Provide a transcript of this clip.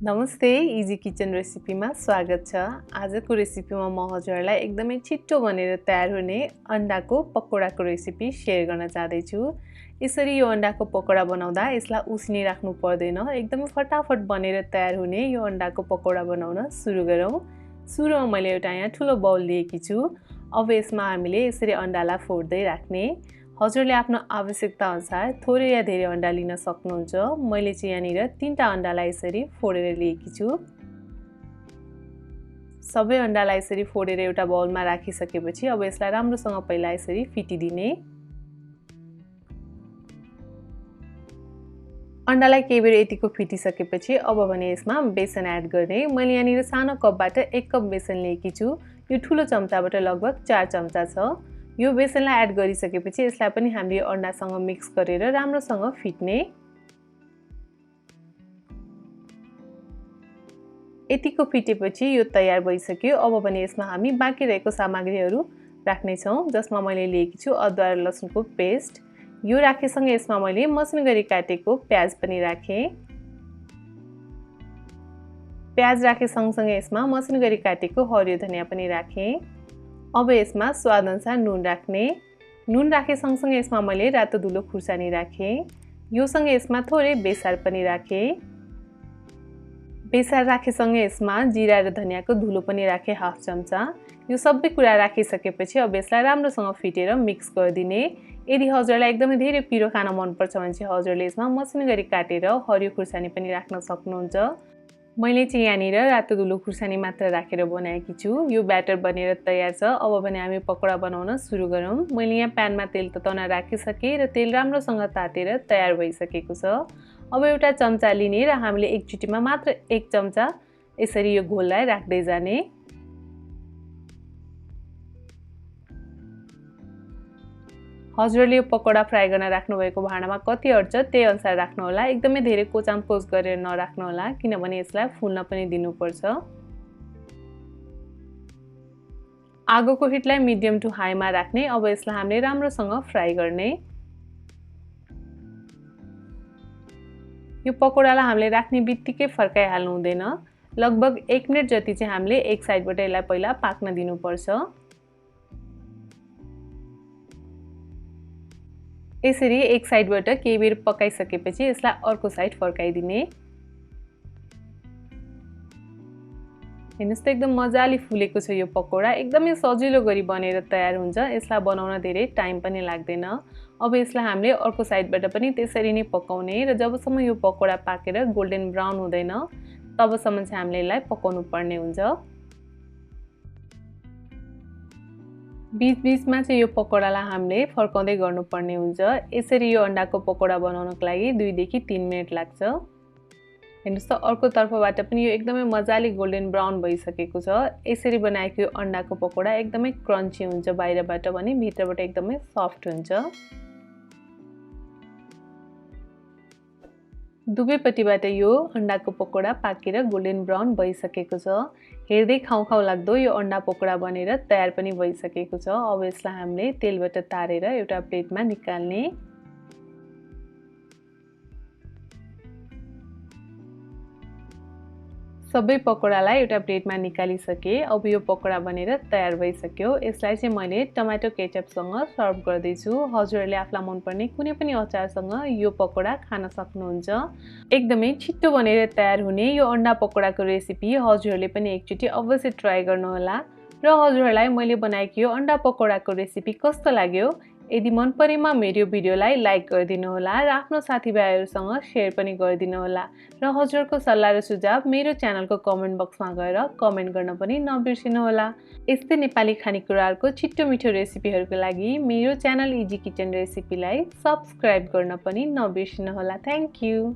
नमस्ते, easy kitchen रेसिपीमा स्वागत छ। आजको रेसिपीमा म हजुरलाई एकदमै छिट्टो बनेर तयार हुने अन्डाको पकोडाको रेसिपी शेयर गर्न चाहदैछु। यसरी यो अन्डाको पकोडा बनाउँदा यसलाई उसिनी राख्नु पर्दैन, एकदमै फटाफट बनेर तयार हुने यो अन्डाको पकोडा बनाउन सुरु गरौँ। सुरुमा मैले एउटा यहाँ ठुलो बाउल लिएकी छु। अब यसमा हामीले यसरी अन्डालाई फोड्दै राख्ने। हजुरले आफ्नो आवश्यकता अनुसार थोरै या धेरै अन्डा लिन सक्नुहुन्छ। मैले चाहिँ यहाँनिर 3टा अन्डालाई यसरी फोडेर लिएकी छु। सबै अन्डालाई यसरी फोडेर एउटा बाउलमा राखिसकेपछि अब यसलाई राम्रोसँग पहिला यसरी फिटिदिने। अन्डालाई केही बेर यतिको फिटिसकेपछि अब भने यसमा बेसन एड गर्ने। मैले यहाँनिर सानो कपबाट 1 कप बेसन लिएकी छु। यो ठुलो चम्चाबाट लगभग 4 चम्चा छ। यो बेसनलाई एड गरिसकेपछि यसलाई पनि हामीले अन्डासँग मिक्स गरेर राम्रोसँग फिट्ने। यतिको फिटेपछि यो तयार भइसक्यो। अब भने यसमा हामी बाँकी रहेको सामग्रीहरू राख्ने छौं, जसमा मैले लिएकी छु अदुवा र लसुनको पेस्ट। यो राखेसँगै यसमा मैले मसिनो गरी काटेको प्याज पनि राखे। प्याज राखे सँगसँगै यसमा मसिनो गरी काटेको हरियो धनिया पनि राखे। अब यसमा स्वाद अनुसार नुन राख्ने। नुन राखे सँगसँगै यसमा मैले रातो धुलो खुर्सानी राखे। यो सँगै यसमा थोरै बेसार पनि राखे। बेसार राखेसँगै यसमा जिरा र धनियाको धुलो पनि राखे 1/2 चम्चा। यो सबै कुरा राखिसकेपछि अब यसलाई राम्रोसँग फिटेर मिक्स गरिदिने। यदि हजुरलाई एकदमै धेरै पिरो खान मन पर्छ भने चाहिँ हजुरले यसमा मसिनो गरी काटेर हरियो खुर्सानी पनि राख्न सक्नुहुन्छ। मैले चाहिँ यहाँनिर रातो धुलो खुर्सानी मात्र राखेर बनाएकी छु। यो ब्याटर बनेर तयार छ। अब भने हामी पकोडा बनाउन सुरु गरौँ। मैले यहाँ प्यानमा तेल तताउन राखिसके र तेल राम्रोसँग तातेर तयार भइसकेको छ। अब एउटा चम्चा लिने र हामीले एकचोटीमा मात्र 1 चम्चा यसरी यो घोललाई राख्दै जाने। हजुरले यो पकोडा फ्राई गर्न राख्नु भएको भाँडामा कति अट्छ त्यही अनुसार राख्नु होला। एकदमै धेरै कोचामकोच गरेर नराख्नु होला, किनभने यसलाई फुल्न पनि दिनुपर्छ। आगोको हिटलाई मिडियम टु हाईमा राख्ने। अब यसलाई हामीले राम्रोसँग फ्राई गर्ने। यो पकोडालाई हामीले राख्ने बित्तिकै फर्काइहाल्नु हुँदैन। लगभग 1 मिनेट जति चाहिँ हामीले एक साइडबाट यसलाई पहिला पाक्न दिनुपर्छ। यसरी एक साइडबाट केही बेर पकाइसकेपछि यसलाई अर्को साइड फर्काइदिने। हेर्नुस् त एकदम मजाले फुलेको छ यो पकोडा। एकदमै सजिलो गरी बनेर तयार हुन्छ। यसलाई बनाउन धेरै टाइम पनि लाग्दैन। अब यसलाई हामीले अर्को साइडबाट पनि त्यसरी नै पकाउने र जबसम्म यो पकोडा पाकेर गोल्डन ब्राउन हुँदैन तबसम्म चाहिँ हामीले यसलाई पकाउनु पर्ने हुन्छ। बीच-बीचमा चाहिँ यो पकोडालाई हामीले फर्काउँदै गर्नुपर्ने हुन्छ। यसरी यो अन्डाको पकोडा बनाउनको लागि 2 देखि 3 मिनेट लाग्छ। हेर्नुस् त अर्को तर्फबाट पनि यो एकदमै मजाले गोल्डन ब्राउन भइसकेको छ। यसरी बनाएको यो अन्डाको पकोडा एकदमै क्रन्ची हुन्छ, बाहिरबाट पनि भित्रबाट एकदमै सफ्ट हुन्छ। दुवैपट्टिबाट यो अन्डाको पकोडा पाकेर गोल्डन ब्राउन भइसकेको छ। हेर्दै खाउ लाग्दो यो अन्डा पकोडा बनेर तयार पनि भइसकेको छ। अब यसलाई हामीले तेलबाट तारेर एउटा प्लेटमा निकाल्ने। सबै पकोडालाई एउटा प्लेटमा निकालिसके। अब यो पकोडा बनेर तयार भइसक्यो। यसलाई चाहिँ मैले टमाटो केचपसँग सर्भ गर्दैछु। हजुरहरूले आफूलाई मनपर्ने कुनै पनि अचारसँग यो पकोडा खान सक्नुहुन्छ। एकदमै छिट्टो बनेर तयार हुने यो अन्डा पकोडाको रेसिपी हजुरहरूले पनि एकचोटि अवश्य ट्राई गर्नुहोला। र हजुरहरूलाई मैले बनाएको यो अन्डा पकोडाको रेसिपी कस्तो लाग्यो? यदि मन परेमा मेरो भिडियोलाई लाइक गरिदिनु होला र आफ्नो साथीभाइहरूसँग शेयर पनि गरिदिनु होला। र हजुरको सल्लाह र सुझाव मेरो च्यानलको कमेन्ट बक्समा गएर कमेन्ट गर्न पनि नबिर्सिनु होला। यस्तै नेपाली खानेकुराहरूको छिट्टो मिठो रेसिपीहरूको लागि मेरो च्यानल इजी किचन रेसिपीलाई सब्स्क्राइब गर्न पनि नबिर्सिनु होला। Thank you.